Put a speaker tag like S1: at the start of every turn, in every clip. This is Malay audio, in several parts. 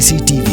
S1: CCTV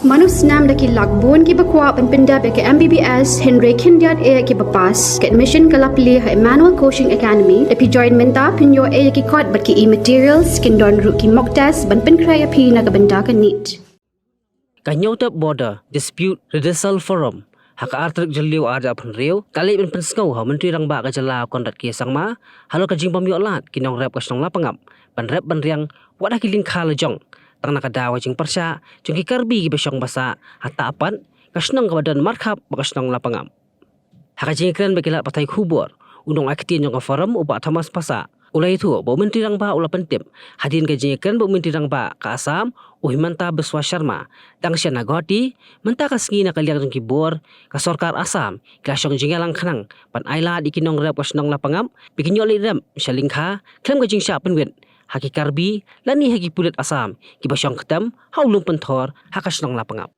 S2: Manus nam daki lakbon ki bakwa penpenda ke MBBS Henry Kindiat e ki bapas ke admission kalapli ha Emmanuel Coaching Academy epi join menta pinyo e ki kot bat ki materials kin don ru ki mock test ban pen kraya pi na benda ka neat
S3: Kanyota border dispute redressal forum hak artrik jeliu aja pun riu kali pen skau ha menteri rang ba ka jala kondat ki sangma halo ka jing pamyo lat kinong rap ka snong lapangap ban rap ban riang wadah ki ling khala jong tang nakadawa jing persya jong ki karbi ki besyong basa hatta apan ka snong ka badan markhap ba ka snong lapangap hak jing kren bekila patai khubor unong aktin jong ka forum upa Thomas Pasa ulai itu bo menteri rang ba ula pentip hadin ka jing kren bo menteri rang ba ka Assam Uhimanta Beswa Sharma dang siya nagoti menta ka sngi na kaliang jong ki bor ka Sarkar Assam klasyong jingalang khanang pan aila di kinong rap ka snong lapangap bikinyo li ram siya lingkha klem ka jing sya penwet haki karbi lani haki pulit Assam ki basyong ketam haulung penthor hakas nong lapangap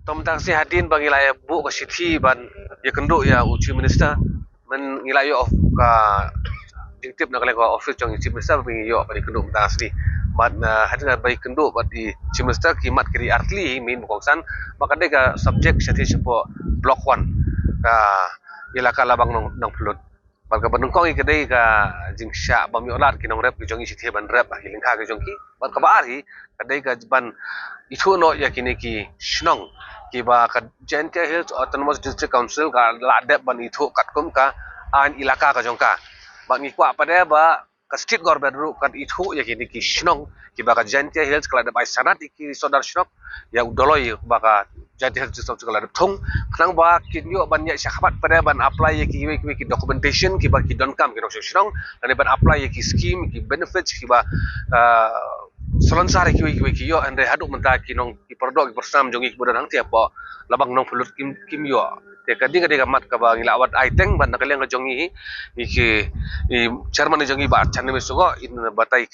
S4: tom tang si hadin bang ilaya bu ka sithi ban ya kendo ya uchi minister men ilayo of ka dingtip na kala ka office jong chief minister bang yo pa di kendo tang asli mat hadin bai kendo bat di chief minister ki mat kiri artli min bukongsan maka de ka subject sithi sepo block 1 ka ilaka labang nong pulut Balka penungkong ikadai ka jing sya bam yolat kinong rep ki jongi sithi ban rep hiling kha ki jongki balka baari kadai ka ban ithu no yakini ki shnong ki ba ka Jaintia Hills Autonomous District Council ka ladep ban ithu katkum ka an ilaka ka jongka ba ngikwa pada ba ka state government ru kan ithu yakini ki shnong ki ba ka Jaintia Hills ka ladep ai sanat ki sodar shnok ya udoloi ba ka Jaintia Hills District ka ladep thung khnang ba kinyo ban ya syakhabat pada ban apply ki documentation ki ba ki donkam ki shnong dan ban apply ki scheme ki benefits ki ba solansar ki yo ande haduk menta ki nong ki perdok ki persam jongi ki bodan hang tiap ba labang nong pulut kim yo te kadi mat ka ba ngilawat aiteng ban nakaleng jongi ki chairman jongi ba channe mesugo in batai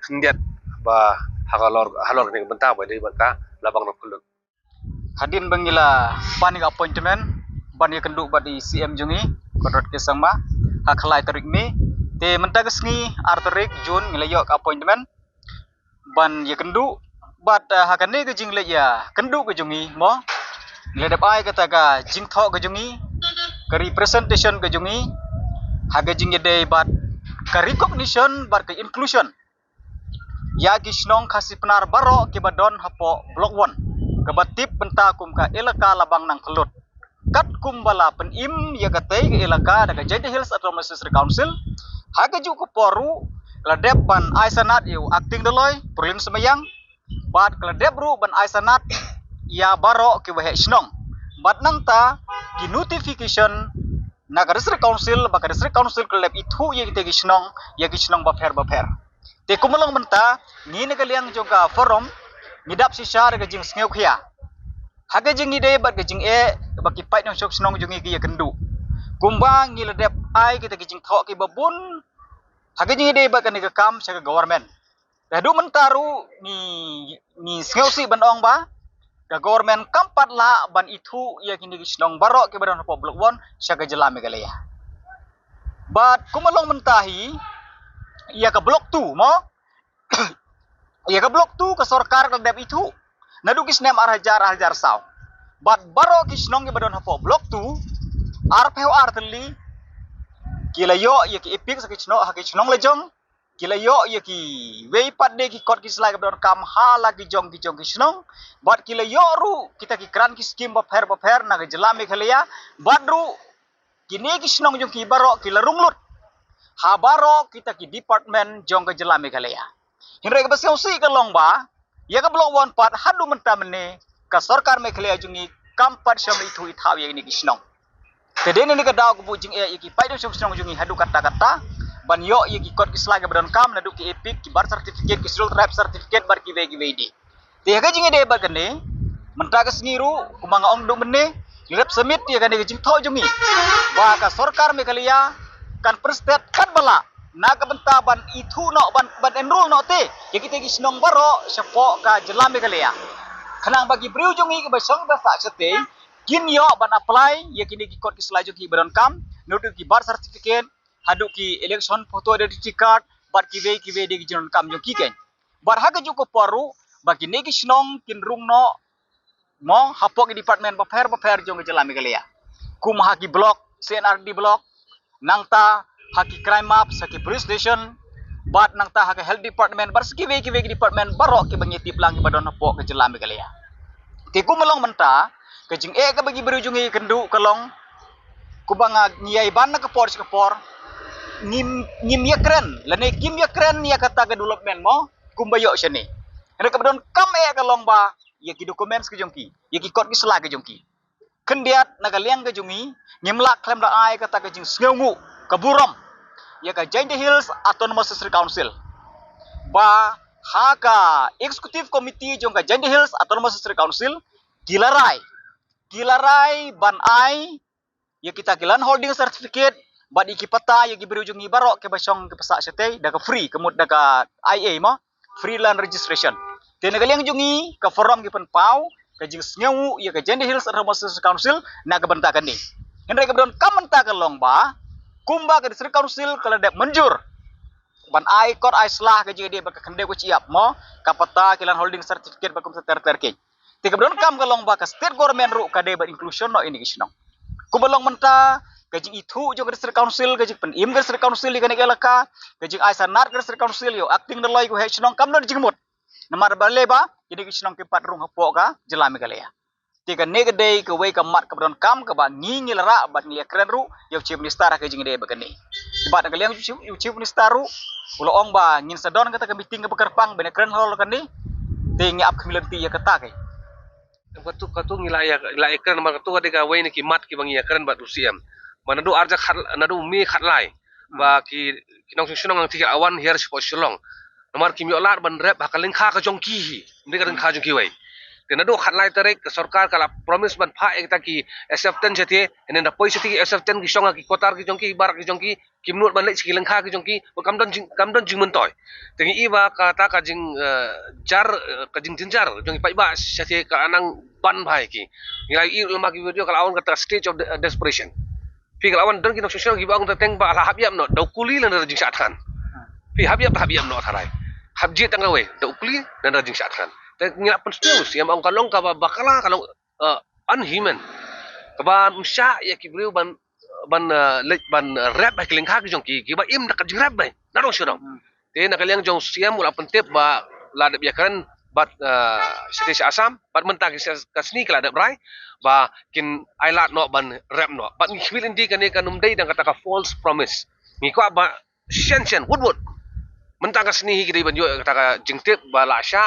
S4: khndiat ba halor ni benta ba dei ba ka labang nong pulut
S5: hadin bangila panik appointment bani kenduk badi CM jungi kodrot ke sangma hakhlai tarik me te mentag sngi artarik jun ngilayok appointment ban ye kenduk bat hakane ke jing le ya kenduk ke jungi mo ledap ai kata ka jing tho ke jungi ke representation ke jungi haga jing ye bat ka recognition bar ke inclusion ya gisnong khasi penar baro ke badon hapo block 1 kebatip bentakum ka elaka labang nang kelut kat kumbala penim ya katei ke elaka daga Jaintia Hills Autonomous District Council haga ju ko poru ladep ban aisanat yu acting doloi prolin semayang bat ladep ru ban aisanat ya baro ke wahe snong bat nang ta ki notification naga district council baka district council ke lab itu ye te gisnong ya gisnong ba fair te kumalong benta ni negaliang juga forum ngidap si syar ke jing sngeuk khia haga jing ide bat ke jing e baki pai nong sok snong jungi ki kendu kumbang ngiledep ai kita ke jing tho ki babun haga jing ide bat kan ke kam sa government dadu mentaru ni sngeuk si banong ba ka government kampat la ban itu ya kini ki snong baro ke badan po blok 1 sa ke jelame galaya bat kumalong mentahi ya ke blok 2 mo ya ke blok 2 ke Sarkar ke dep itu nadu kisnem arhajar saw bat baro kisnong ke badon hapo blok 2 arpeu arteli kilayo ya ki epik sa kisnong lejong kilayo ya ki wei padde ki kot kislai ke badon kam hala ki jong kisnong bat kilayo ru kita ki kran ki skim ba pher na ke jelame khalaya bat ru kini kisnong jong ki baro kilarunglut ha baro kita ki department jong ke jelame khalaya hinre ke basau si ke longba ya ke blok 1 part hadu mentamne ka Sarkar Meghalaya jungi kampat syam itu ithaw ya ini kisnong kedene ni ka daw ko bujing e iki paido kisnong jungi hadu kata ban yo iki kot kislai ke badan kam nadu ki epic ki bar certificate ki sul tribe certificate bar ki vegi te ka jingi de ba kene menta ka sngiru kumanga ong do menne lep semit ya kan jing tho jungi ba ka Sarkar Meghalaya kan perstet kan bala naga bentaban itu no ban enroll no te ya kita gisnong baro sepo ka jelame Meghalaya kanang bagi briu jungi ke basong da sa sete kin yo ban apply ya kini ki kot ki selaju ki badan kam nodu ki bar certificate hadu ki election photo identity card bat ki ve de ki jon kam jo ki ken Bar ha ke juko paru bagi negi snong kin rung no mo hapok di department baper jong ke jalami kaliya. Kum haki blok CNRD blok nangta haki crime map haki police station bat nangta haki health department bar seki wegi department barok ke bangi tip lang ke badon hapok ke jalami kaliya. Ti kum melong menta ke jing ke bagi berujungi kendu kelong kubanga ngiyai ban na ke por ngim ya keren lane kim ya keren ya kata ke development mo kumbayo sini hendak kemudian kam kalong ba ya ki dokumen ke jongki ya ki kot ki sela ke jongki kendiat nagaliang ke jongi ngimlak klem da ai kata ke jing sngeungu ke burom ya ka Jainti Hills Autonomous District Council ba haka executive committee jong ka Jainti Hills Autonomous District Council kilarai ban ai ya kita kilan holding certificate bad iki pata ya gibri ujung ibaro ke basong ke pesak sete daga free kemud daga IA mo free land registration te nagaliang jungi ke forum gi pen pau ke jing sngewu ya ke Jainti Hills Autonomous District Council na ke bentakan ni hendak ke don kamenta ke longba kumba ke district council kala dek menjur ban ai kor ai slah ke jing dia baka kende ko ciap mo kapata kilan holding certificate bakum terke te ke don kam ke longba ke state government ru ka de inclusion no ini kisno kubalong menta kajing itu jo district council kajing penim district council ikane kelaka kajing ai sanat district council yo acting the loi ko he chnong kam no jingmut namar bale ba jadi chnong ke pat rung hapo ka jelami kalea tiga negede ke we ka mat ka don kam ka ba ngingil ra bat ngia keren ru yo chief minister kajing de bagani bat kaliang chief minister ru ulo ong ba ngin sadon kata ka meeting ka bekerpang bene keren hol kan ni tingi ap kemilanti ya kata kai
S4: katu ngilaya keren mar katu adega we ni ki mat ki bangi keren bat usiam manado arja khat nado mi khat lai ba ki kinong sinong ang tiga awan hier spo silong nomor kimi olar ban rep hakaling kha ka jongki hi ndi ka kha jongki wai te nado khat lai tarek sarkar kala promise ban pha ekta ki acceptance jate enen da poise ti acceptance ki songa ki kotar ki jongki barak ki jongki kimnut ban le ki lengkha ki jongki kamdon jing mentoy tengi iba ka ta ka jing jar ka jing jinjar jongki pai ba sate ka anang ban bhai ki ngilai i lama ki video kala awan kata stage of desperation pi kalawan don kinong sosial gibang teteng ba la habiam no dau kuli lan rajing satkan pi habiam no tharai habji tang we dau kuli lan rajing satkan te ngila penstius yang ang kalong ka bakala kalong unhuman ka ba msha ya kibriu ban rap ba kiling khak jong ki ba im nak rap ba na ro shurong te na kaliang jong siam mula pentep ba la de biakaran bat sete asam bat mentang kasni kala de brai ba kin ailat no ban rap no bat ni khwil indi kan kanum dei dang kata ka false promise ni ko ba shen wood mentang kasni hi kidi ban yo kata ka jingtip ba la sha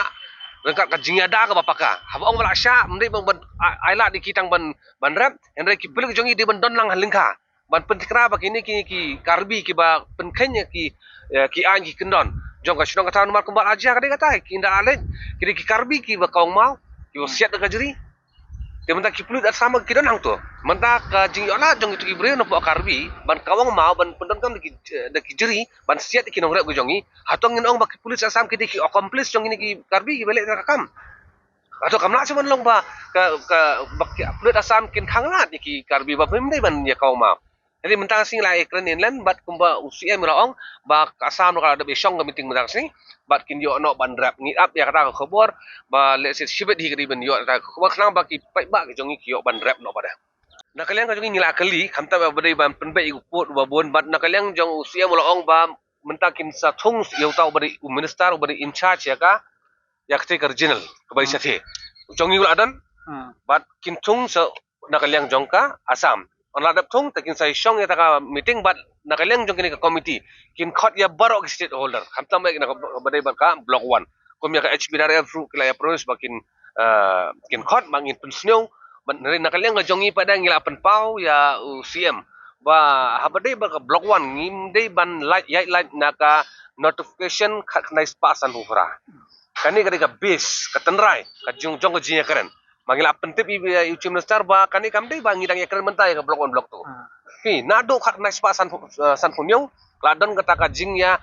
S4: rengkat ka jingada ka bapaka ha ong la sha mendei ban ailat di kitang ban rap en re ki bel jongi di ban don lang halingka ban pentikra ba kini ki karbi ki ba penkhenya ki an ki kendon jong ka shunong kata nomor kembal aja kade kata ki inda alen kiri ki karbi ki ba kaung mau ki siat ka jeri dia mentah ki pulut sama ki don hang tu mentah ka jing yola jong itu ibre no po karbi ban kaung mau ban pendon kam de ki jeri ban siat ki nongrek go jongi hatong ngin ong ba ki pulut sam ki ki accomplice jong ini ki karbi ki balik ka kam atau kamla cuman long ba ka pulut asam kin khanglat ki karbi ba pemdai ban ya kaung mau jadi mentang sing lai keren inland bat kumba usia miraong ba kasam no kala de besong ga meeting mentang sing bat kin yo no ban rap ngi up ya kata khobor ba le se shibet hi kri ben yo ta khobor khlang ba ki pai ba ki jongi ki yo ban rap no pada na kaliang ka jongi ngila kali khamta ba badai ban penbe igu pot ba bon bat na kaliang jong usia miraong ba mentang kin sa thung yo tau badai minister badai in charge ya ka ya kte original ka bai sa the jongi ul adan bat kin thung sa na kaliang jongka asam on ladap thung takin sai shong ya taka meeting bat nakaliang jong kini ka committee kin khot ya barok stakeholder hamtam mai na badai bat ka block 1 kom ya ka HBRF ru kila ya province bakin kin khot mangin pensneu ban nakaliang jongi pada ngila pen pau ya UCM ba habadai ba ka block 1 ngim dei ban light naka notification khat nai spasan hufra kani ka base ka tenrai ka jong ka jinya keren mangila pentip UCM minister ba kani kamdei ba ngidang ya keren mentai ka block 1 block tu ki nado khat nai spasan san punyong ladon kata ka jingnya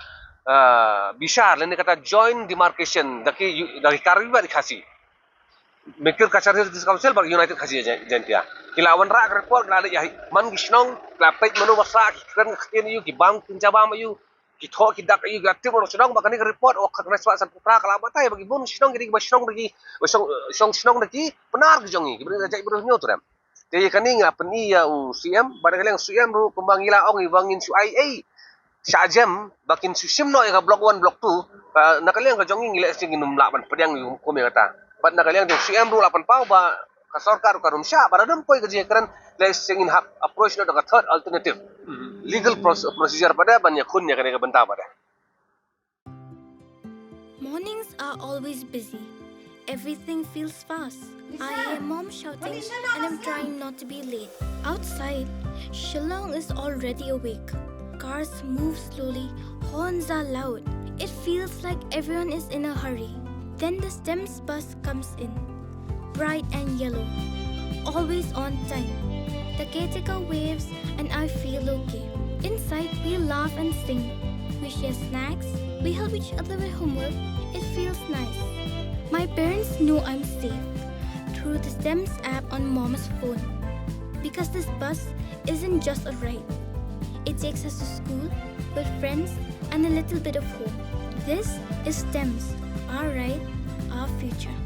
S4: bisa lene kata joint demarcation dari kariba dikasih mikir kasar di council bagi united kasih jentia kilawan ra report la ya man gisnong la pet manu wasa kan kini yu ki bang kinjaba mayu Kita kita kayu gatim orang senang bakal ni report kan respa san putra kalau mata ya bagi bun senang jadi senang lagi senang lagi benar ke jongi kita jadi berusnya tu ram. Jadi kan ni ngap ni ya UCM barang yang UCM ru kembang ila ong ibangin su IA Syajam bakin su simno ya block 1 block 2 nakaliang ka jongi ngila sing ginum laban pedang yu ko me kata. Bat nakaliang di UCM ru 8 pau ba ka sarkar ka rumsya baradam poi kerja keren sing in approach no ka third alternative. Legal procedure pada banyak kun ya kena bentah pada.
S1: Mornings are always busy. Everything feels fast. I hear mom shouting and I'm trying not to be late. Outside, Shillong is already awake. Cars move slowly, horns are loud. It feels like everyone is in a hurry. Then the STEMS bus comes in, bright and yellow, always on time. The caretaker waves and I feel okay. Inside, we laugh and sing. We share snacks. We help each other with homework. It feels nice. My parents know I'm safe through the STEMS app on Mom's phone. Because this bus isn't just a ride. It takes us to school with friends and a little bit of hope. This is STEMS, our ride, our future.